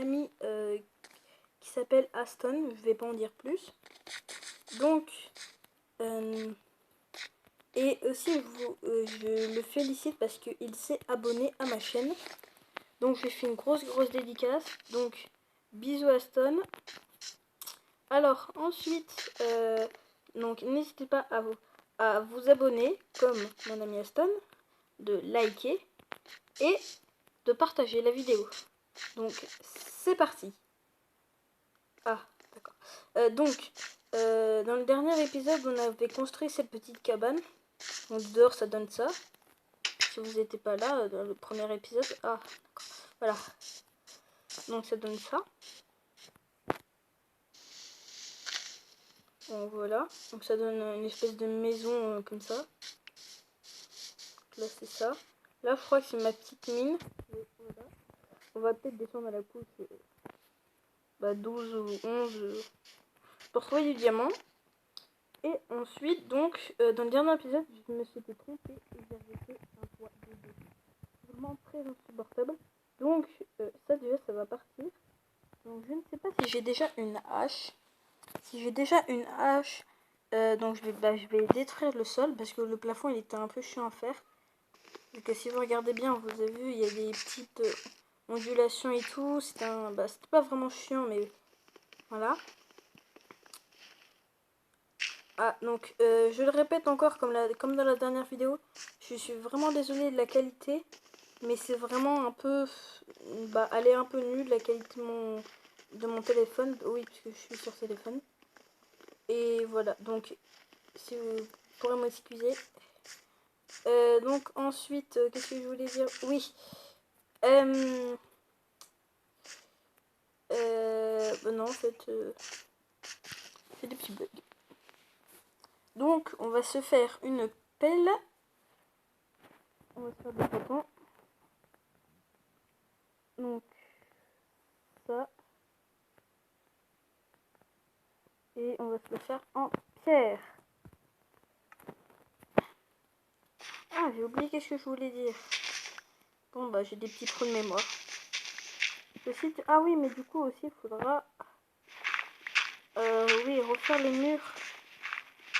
ami qui s'appelle Aston, je vais pas en dire plus. Donc, et aussi je le félicite parce qu'il s'est abonné à ma chaîne. Donc je lui fais une grosse dédicace. Donc bisous Aston. Alors ensuite, donc n'hésitez pas à vous abonner comme mon ami Aston, de liker et de partager la vidéo. Donc c'est parti. Ah d'accord. Dans le dernier épisode on avait construit cette petite cabane. Donc dehors ça donne ça. Si vous n'étiez pas là dans le premier épisode. Ah d'accord. Voilà. Donc ça donne ça. Donc voilà. Donc ça donne une espèce de maison comme ça. Donc là c'est ça. Là je crois que c'est ma petite mine. Voilà. On va peut-être descendre à la couche 12 ou 11 pour trouver du diamant. Et ensuite donc dans le dernier épisode je me suis trompée et j'avais fait un toit de dos. Vraiment très insupportable. Donc ça déjà ça va partir. Donc je ne sais pas si j'ai déjà une hache. Si j'ai déjà une hache, donc je vais détruire le sol parce que le plafond il était un peu chiant à faire. Donc si vous regardez bien, vous avez vu, il y a des petites ondulations et tout. C'était pas vraiment chiant, mais voilà. Ah, donc je le répète encore comme dans la dernière vidéo, je suis vraiment désolée de la qualité, mais c'est vraiment un peu, elle est un peu nulle la qualité de mon téléphone. Oui, puisque je suis sur téléphone. Et voilà, donc si vous pourrez m'excuser. Donc ensuite, qu'est-ce que je voulais dire? Oui. Non, en fait, c'est des petits bugs. Donc, on va se faire une pelle. On va se faire des bâtons. Donc, ça. Et on va se le faire en pierre. Ah, j'ai oublié qu'est-ce que je voulais dire. Bon, bah, j'ai des petits trous de mémoire. Ah oui, mais du coup aussi, il faudra... oui, refaire les murs.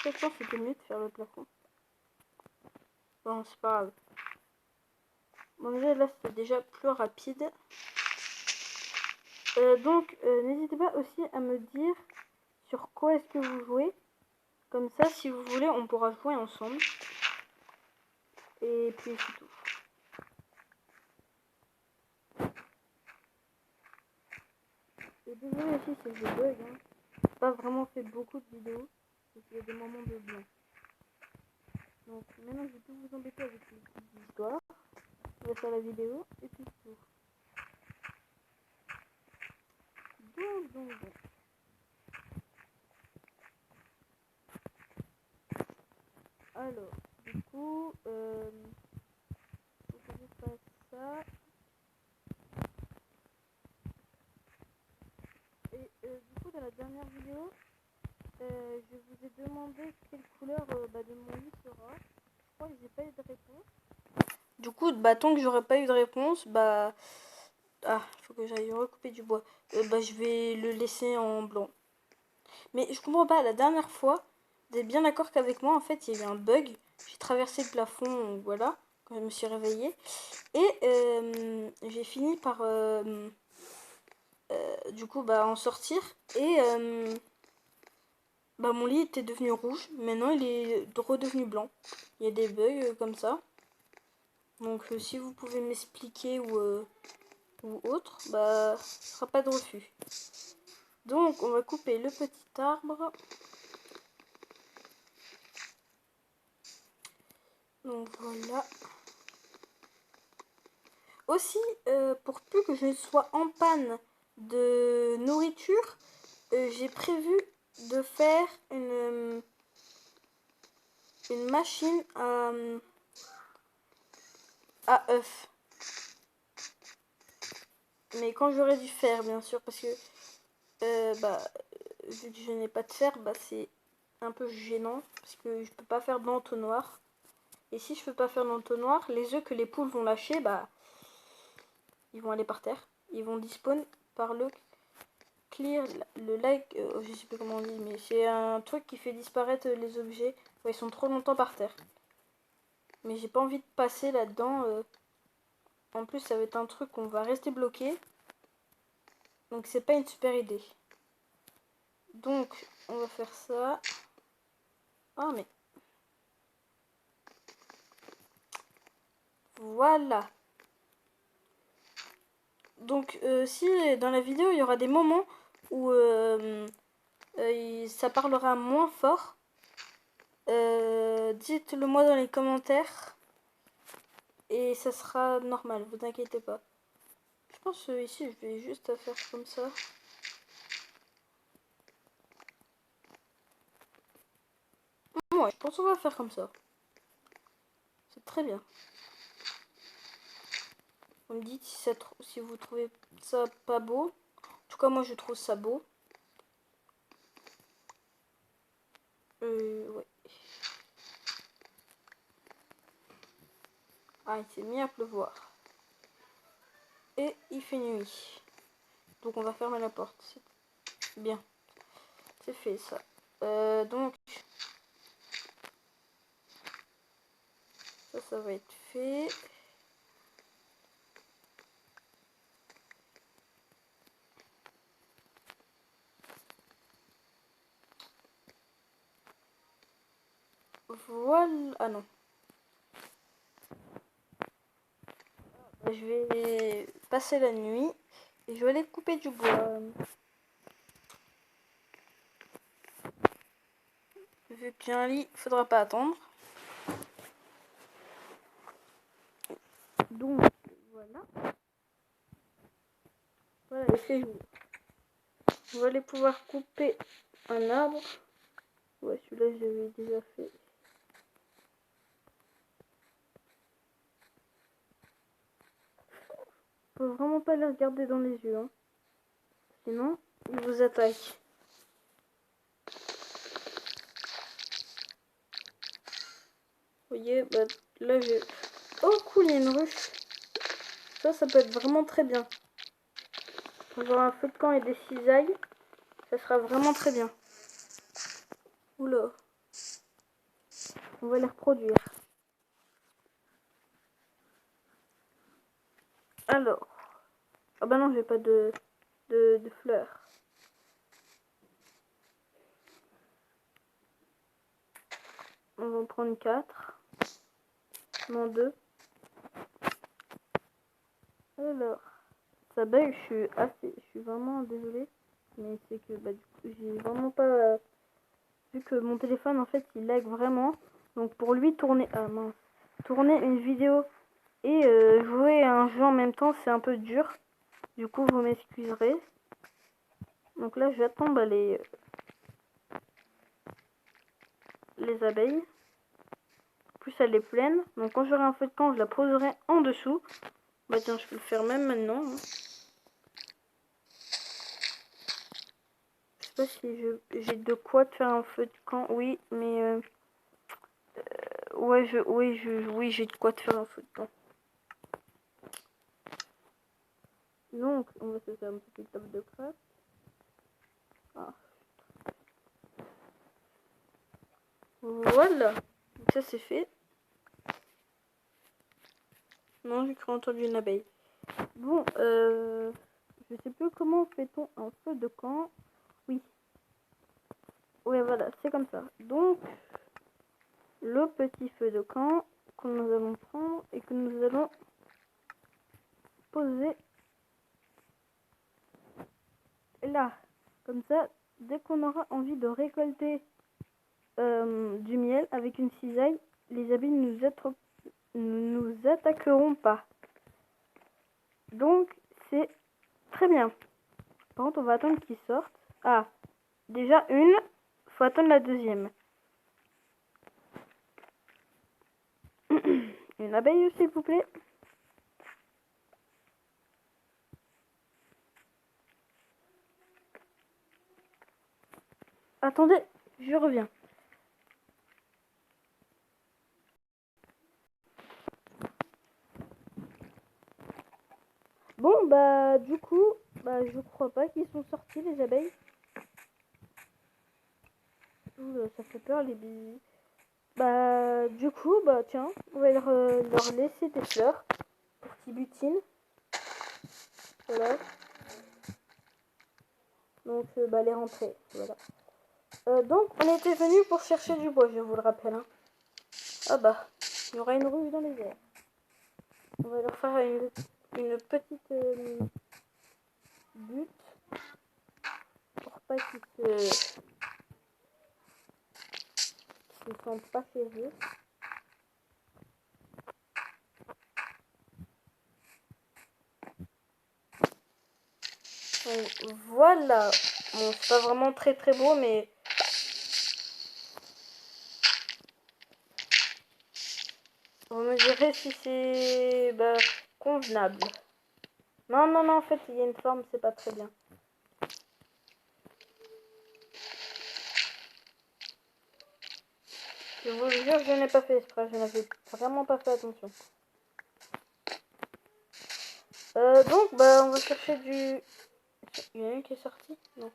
Je pense que c'était mieux de faire le plafond. Bon, c'est pas grave. Bon, déjà, là, c'est déjà plus rapide. Donc, n'hésitez pas aussi à me dire sur quoi est-ce que vous jouez. Comme ça, si vous voulez, on pourra jouer ensemble. Et puis, c'est tout. Et désolé aussi si je bug. Hein. J'ai pas vraiment fait beaucoup de vidéos. Parce qu'il y a des moments de blanc. Donc, maintenant, je vais tout vous embêter avec les petites histoires. On va faire la vidéo. Et puis, c'est tout. Donc. Alors, du coup, faut que je fasse ça. Et du coup, dans la dernière vidéo, je vous ai demandé quelle couleur de mon lit sera. Je crois que j'ai pas eu de réponse. Du coup, tant que j'aurais pas eu de réponse, faut que j'aille recouper du bois. Je vais le laisser en blanc. Mais je comprends pas, la dernière fois, vous êtes bien d'accord qu'avec moi, en fait, il y a eu un bug. J'ai traversé le plafond, voilà, quand je me suis réveillée. Et j'ai fini par, du coup, en sortir. Et mon lit était devenu rouge. Maintenant, il est redevenu blanc. Il y a des bugs comme ça. Donc, si vous pouvez m'expliquer ou autre, ce sera pas de refus. Donc, on va couper le petit arbre. Donc, voilà. Aussi, pour plus que je sois en panne de nourriture, j'ai prévu de faire une machine à œufs. Mais quand j'aurai du fer, bien sûr, parce que vu que je n'ai pas de fer, c'est un peu gênant, parce que je peux pas faire d'entonnoir. Et si je peux pas faire d'entonnoir, les œufs que les poules vont lâcher, ils vont aller par terre. Ils vont despawn par le clear, le like, je sais plus comment on dit, mais c'est un truc qui fait disparaître les objets quand ils sont trop longtemps par terre. Mais j'ai pas envie de passer là-dedans. En plus, ça va être un truc où on va rester bloqué. Donc c'est pas une super idée. Donc on va faire ça. Ah mais voilà. Donc si dans la vidéo il y aura des moments où ça parlera moins fort, dites-le moi dans les commentaires et ça sera normal, vous inquiétez pas. Je pense ici je vais juste faire comme ça. Ouais, je pense qu'on va faire comme ça. C'est très bien. Vous me dites si vous trouvez ça pas beau. En tout cas moi je trouve ça beau. Ouais. Ah, il s'est mis à pleuvoir. Et il fait nuit. Donc on va fermer la porte. C'est bien. C'est fait ça. Donc ça va être fait. Voilà. Ah non. Je vais passer la nuit et je vais aller couper du bois. Vu que j'ai un lit, faudra pas attendre. Donc voilà. Voilà, il fait jour. On va aller pouvoir couper un arbre. Ouais, celui-là j'avais déjà fait. Faut vraiment pas les regarder dans les yeux, hein. Sinon, ils vous attaquent. Vous voyez, bah, là j'ai... Oh cool, il y a une ruche. Ça peut être vraiment très bien. Avoir un feu de camp et des cisailles, ça sera vraiment très bien. Oula. On va les reproduire. Alors. Ah bah non, j'ai pas de fleurs. On va en prendre 4. Non, 2. Alors. Ça bug, je suis vraiment désolée. Mais c'est que bah, du coup, j'ai vraiment pas... vu que mon téléphone, en fait, il lag vraiment. Donc pour lui, tourner... Ah mince. Tourner une vidéo et jouer à un jeu en même temps, c'est un peu dur. Du coup, vous m'excuserez. Donc là, j'attends bah, les abeilles. En plus, elle est pleine. Donc quand j'aurai un feu de camp, je la poserai en dessous. Bah tiens, je peux le faire même maintenant. Hein. Je sais pas si j'ai de quoi de faire un feu de camp. Oui, mais... ouais, oui, j'ai de quoi de faire un feu de camp. Donc, on va se faire une petite table de craft. Ah. Voilà. Donc ça, c'est fait. Non, j'ai cru entendre une abeille. Bon, je sais plus comment fait-on un feu de camp. Oui. Ouais, voilà, c'est comme ça. Donc, le petit feu de camp que nous allons prendre et que nous allons poser là. Comme ça, dès qu'on aura envie de récolter du miel avec une cisaille, les abeilles ne nous attaqueront pas. Donc, c'est très bien. Par contre, on va attendre qu'ils sortent. Ah, déjà une. Faut attendre la deuxième. Une abeille, s'il vous plaît. Attendez, je reviens. Bon, bah, du coup, Bah, je crois pas qu'ils sont sortis, les abeilles. Ça fait peur, les billes. Bah, du coup, bah, tiens, on va leur laisser des fleurs pour qu'ils butinent. Voilà. Donc, bah, les rentrer. Voilà. Donc, on était venu pour chercher du bois, je vous le rappelle. Hein. Ah bah, il y aura une rue dans les airs. On va leur faire une petite butte pour pas qu'ils se sentent pas chez eux. Donc, voilà. Bon, c'est pas vraiment très très beau, mais vous me direz si c'est convenable. Non, non, non, en fait, il y a une forme, c'est pas très bien. Je vous jure, je n'ai pas fait exprès, je n'avais vraiment pas fait attention. Donc, bah, on va chercher du... Il y en a une qui est sortie? Non.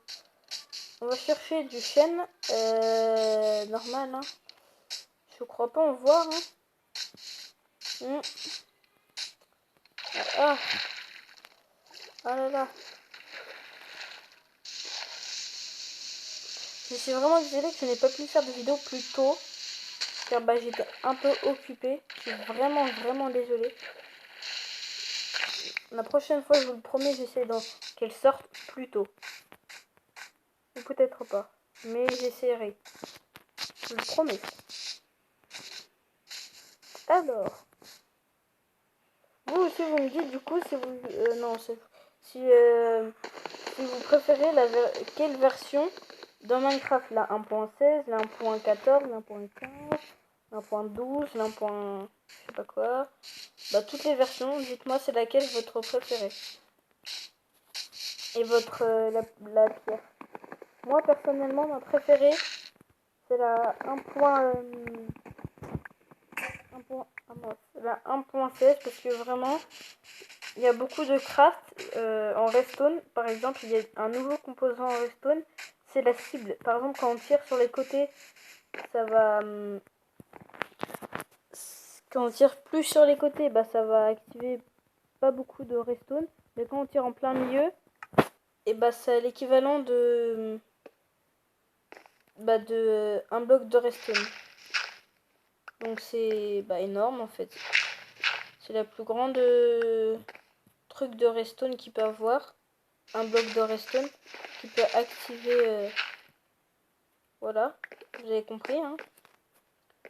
On va chercher du chêne, normal, hein. Je crois pas en voir, hein. Ah. Ah là là. Je suis vraiment désolée que je n'ai pas pu faire de vidéo plus tôt. Car bah, j'étais un peu occupée. Je suis vraiment, vraiment désolée. La prochaine fois, je vous le promets, j'essaie qu'elle sorte plus tôt. Ou peut-être pas. Mais j'essaierai. Je vous le promets. Alors. Vous aussi, vous me dites du coup si vous... non, si, si vous préférez quelle version dans Minecraft. La 1.16, la 1.14, la 1.15, la 1.12, la 1. Je sais pas quoi. Bah, toutes les versions, dites-moi c'est laquelle votre préférée. Et votre la pierre. Moi personnellement ma préférée c'est la 1.16 parce que vraiment il y a beaucoup de craft en redstone. Par exemple, il y a un nouveau composant en redstone, c'est la cible. Par exemple, quand on tire sur les côtés, ça va quand on tire plus sur les côtés, bah ça va activer pas beaucoup de redstone, mais quand on tire en plein milieu, et bah c'est l'équivalent de un bloc de redstone. Donc c'est énorme en fait. C'est la plus grande truc de redstone qu'il peut avoir. Un bloc de redstone qui peut activer. Voilà, vous avez compris, hein.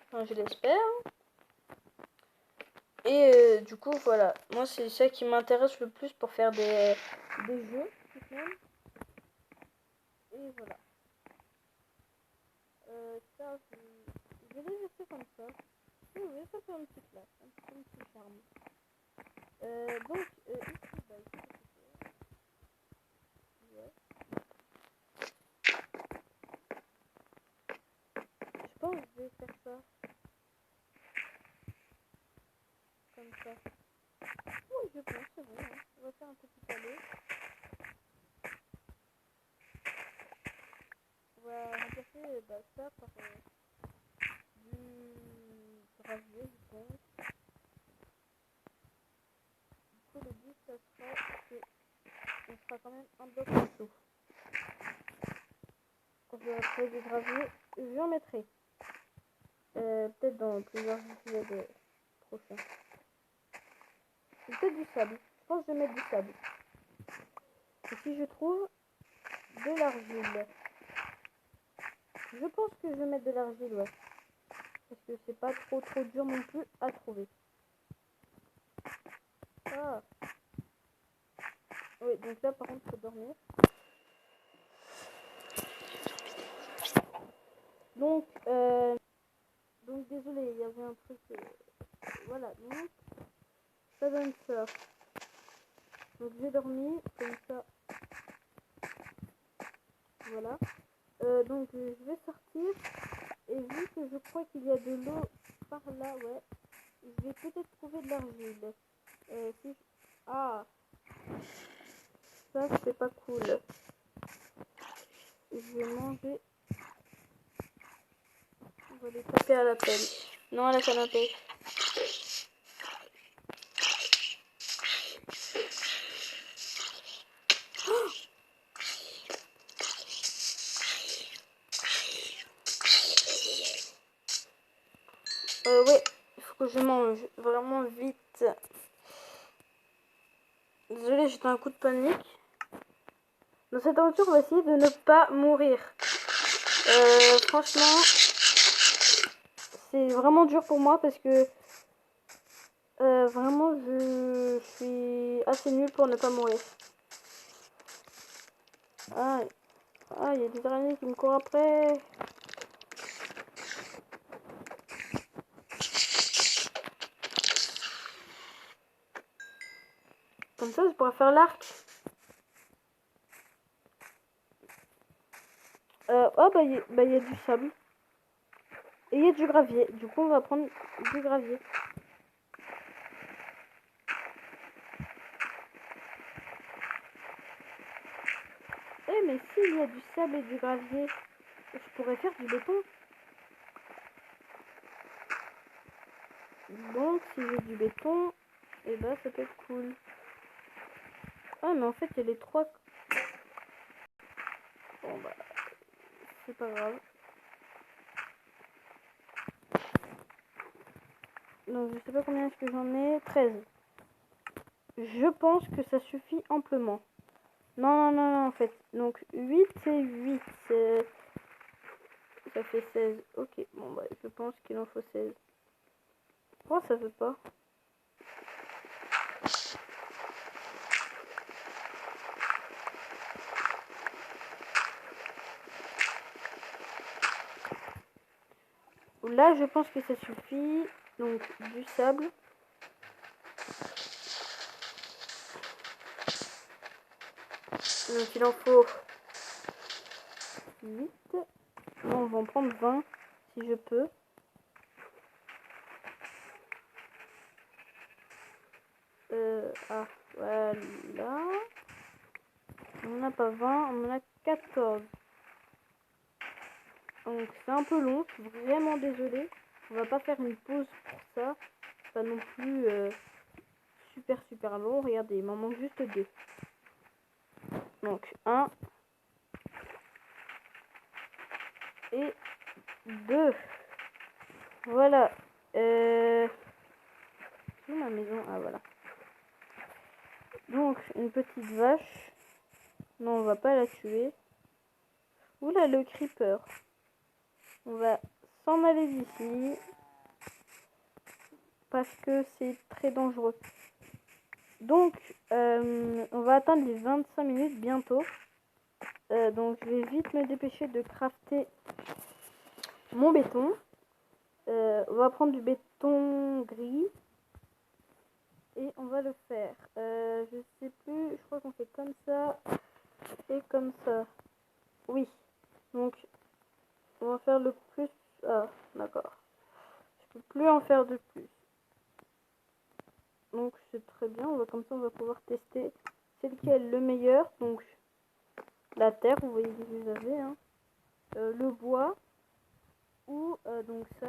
Enfin, je l'espère. Et du coup, voilà. Moi, c'est ça qui m'intéresse le plus pour faire des jeux. Et voilà. Ça, je vais les laisser comme ça. Oui, oui, ça fait un petit place, un petit charme. Donc, ici, ouais. Je pense que je vais faire ça. Comme ça. Oui, je pense, c'est bon. Hein. On va faire un petit palais. On va remplacer ça par du gravier, je pense. Du coup, le but, ça sera que on fera quand même un bloc en dessous. Quand je vais trouver du gravier, j'en mettrai. Peut-être dans plusieurs épisodes prochains. Peut-être du sable. Je pense que je vais mettre du sable. Et si je trouve de l'argile. Je pense que je vais mettre de l'argile, ouais. Parce que c'est pas trop dur non plus à trouver. Ah. Oui, donc là par contre, il faut dormir. Donc désolé, il y avait un truc. Voilà, donc ça donne ça. Donc j'ai dormi comme ça. Voilà. Donc je vais sortir. Et vu que je crois qu'il y a de l'eau par là, ouais, je vais peut-être trouver de l'argile. Si je... Ah. ça, c'est pas cool. Je vais manger. On va les taper à la pelle. Non, à la canne à pêche. Ouais, il faut que je mange vraiment vite. Désolée, j'étais un coup de panique. Dans cette aventure, on va essayer de ne pas mourir. Franchement, c'est vraiment dur pour moi parce que vraiment, je suis assez nulle pour ne pas mourir. Ah, il y a des araignées qui me courent après. Comme ça, je pourrais faire l'arc. Oh, bah, il y a du sable. Et il y a du gravier. Du coup, on va prendre du gravier. Eh, mais s'il y a du sable et du gravier, je pourrais faire du béton. Donc, si j'ai du béton, et bah, ça peut être cool. Ah, mais en fait, il y a les trois. Bon, bah, c'est pas grave. Donc, je sais pas combien est-ce que j'en ai. 13. Je pense que ça suffit amplement. Non, en fait. Donc, 8 et 8. Ça fait 16. Ok, bon, bah, je pense qu'il en faut 16. Pourquoi ça veut pas? Là, je pense que ça suffit. Donc, du sable. Donc, il en faut 8. Bon, on va en prendre 20 si je peux. Voilà. On n'en a pas 20, on en a 14. Donc, c'est un peu long. Je suis vraiment désolée. On va pas faire une pause pour ça. Pas non plus super long. Regardez, il m'en manque juste 2. Donc, 1 et 2. Voilà. Où ma maison? Ah, voilà. Donc, une petite vache. Non, on va pas la tuer. Oula, le creeper. On va s'en aller d'ici. Parce que c'est très dangereux. Donc, on va atteindre les 25 minutes bientôt. Donc, je vais vite me dépêcher de crafter mon béton. On va prendre du béton gris. Et on va le faire. Je sais plus, je crois qu'on fait comme ça et comme ça. Oui. Donc, on va faire le plus. Ah, d'accord. Je peux plus en faire de plus. Donc, c'est très bien. Comme ça, on va pouvoir tester c'est lequel le meilleur. Donc, la terre, vous voyez que vous avez. Hein. Le bois. Ou donc ça.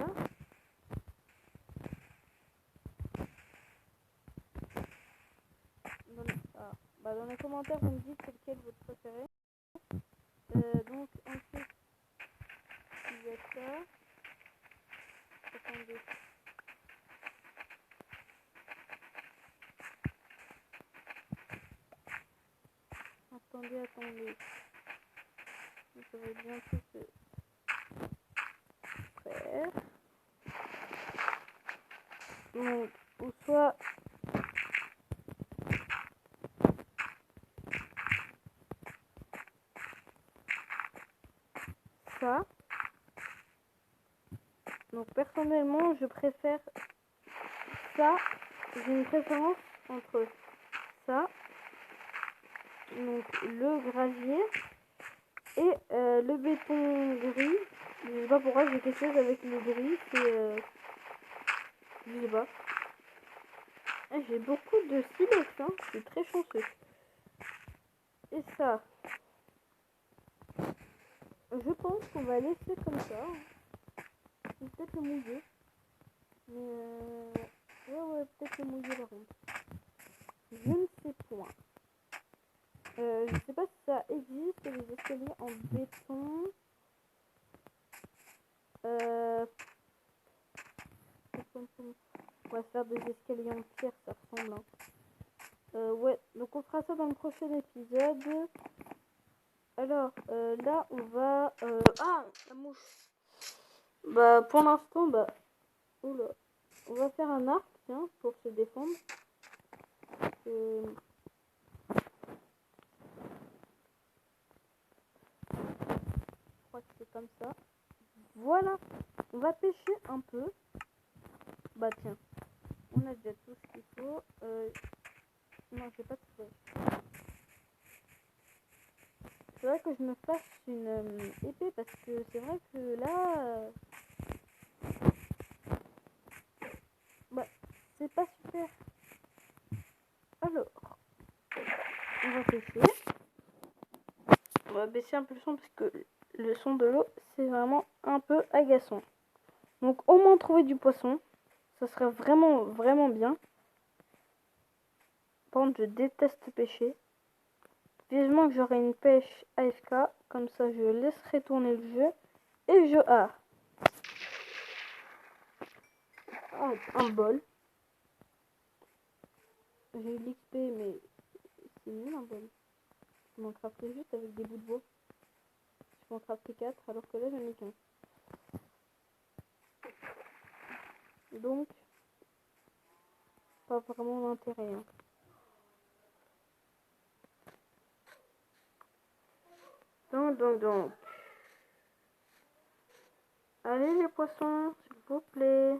Dans les commentaires, vous me dites c'est lequel vous préférez. Donc, ensuite, il y a ça. Attendez. Attendez. Ça va bientôt se faire. Donc, ou soit ça. Donc, personnellement, je préfère ça. J'ai une préférence entre ça, donc le gravier, et le béton gris. Je sais pas pourquoi j'ai quelque chose avec le gris. Je sais pas. J'ai beaucoup de silex, hein. Je suis très chanceux. Et ça, je pense qu'on va laisser comme ça. Je vais peut-être le mouiller. Mais ouais, peut-être le mouiller par contre. Je ne sais point. Je sais pas si ça existe, les escaliers en béton. On va faire des escaliers en pierre, ça ressemble. Hein. Ouais, donc on fera ça dans le prochain épisode. Alors, là, on va... Ah, la mouche. Bah, pour l'instant, bah... Oula. On va faire un arc, tiens, pour se défendre. Je crois que c'est comme ça. Voilà. On va pêcher un peu. Bah, tiens. On a déjà tout ce qu'il faut. Non, j'ai pas trouvé. C'est vrai que je me fasse une épée parce que c'est vrai que là... bah, c'est pas super. Alors, on va pêcher. On va baisser un peu le son parce que le son de l'eau, c'est vraiment un peu agaçant. Donc, au moins trouver du poisson. Ça serait vraiment, vraiment bien. Par contre, je déteste pêcher. Vivement que j'aurai une pêche AFK. Comme ça, je laisserai tourner le jeu. Et je... Ah, un bol. J'ai eu l'XP, mais c'est nul un bol. Je m'en crafter juste avec des bouts de bois. Je m'en crafter 4, alors que là, j'en ai qu'un. Donc, pas vraiment d'intérêt. Hein. Donc. Allez les poissons, s'il vous plaît.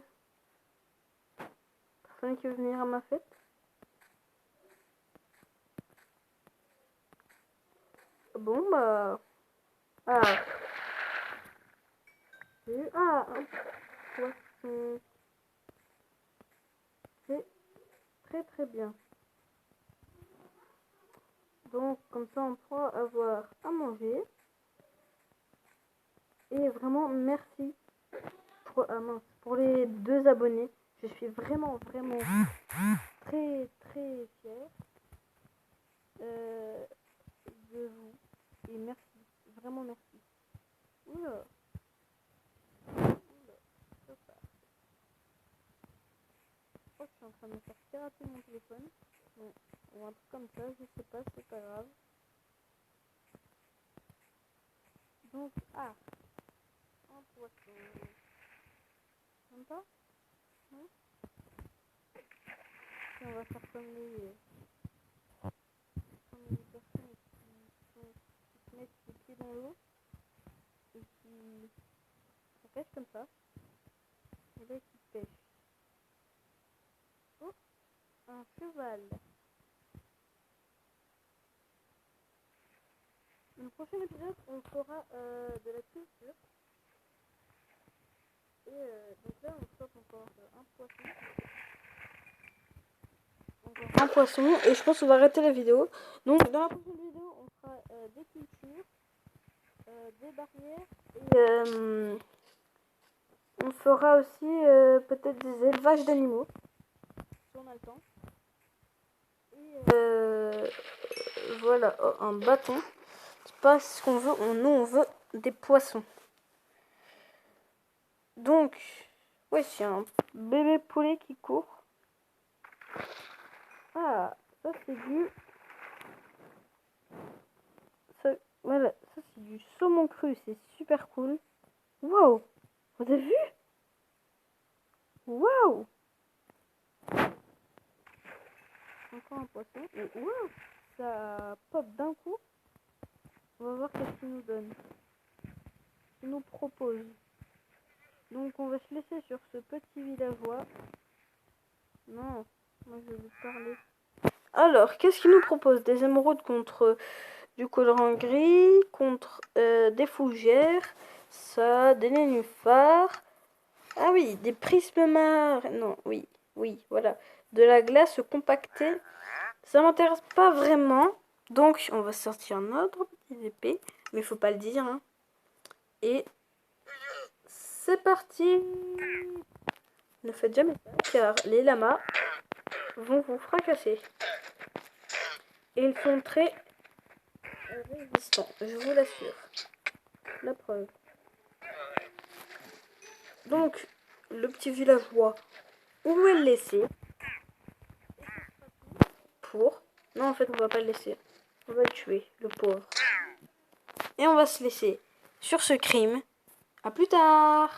Personne qui veut venir à ma fête. Bon bah... Ah. J'ai eu... Ah, un poisson. C'est très très bien. Donc comme ça on pourra avoir à manger. Et vraiment merci pour les 2 abonnés. Je suis vraiment très très fière de vous. Et merci, vraiment merci. Oula. Je crois que je suis en train de me faire pirater mon téléphone. Bon, ou un truc comme ça, je sais pas, c'est pas grave. Donc, un poisson. Même pas? Non? Et on va faire comme les personnes qui se mettent les pieds dans l'eau et qui pêchent comme ça. Et là, qui pêchent. Oh, un cheval. Dans le prochain épisode, on fera de la culture. Et donc là, on stoppe encore un poisson. Encore un poisson. Et je pense qu'on va arrêter la vidéo. Donc, dans la prochaine vidéo, on fera des cultures, des barrières. Et on fera aussi peut-être des élevages d'animaux. Si on a le temps. Et voilà, oh, un bâton. C'est pas ce qu'on veut. Nous, on veut des poissons. Donc, ouais, c'est un bébé poulet qui court. Ah, ça c'est du... Voilà, ça c'est du saumon cru, c'est super cool. Waouh, vous avez vu? Waouh. Encore un poisson. Et waouh, ça pop d'un coup. On va voir qu'est-ce qu'il nous donne. Il nous propose. Donc on va se laisser sur ce petit villageois. Non, moi je vais vous parler. Alors, qu'est-ce qu'il nous propose? Des émeraudes contre du colorant gris, contre des fougères, ça, des nénuphars. Ah oui, des prismes marins. Non, oui, voilà. De la glace compactée. Ça m'intéresse pas vraiment. Donc, on va sortir notre petite épée. Mais il faut pas le dire. Hein. Et c'est parti. Ne faites jamais ça, car les lamas vont vous fracasser. Et ils sont très résistants, je vous l'assure. La preuve. Donc, le petit villageois, où est le laisser pour... Non, en fait, on va pas le laisser. On va le tuer, le pauvre. Et on va se laisser sur ce crime. À plus tard.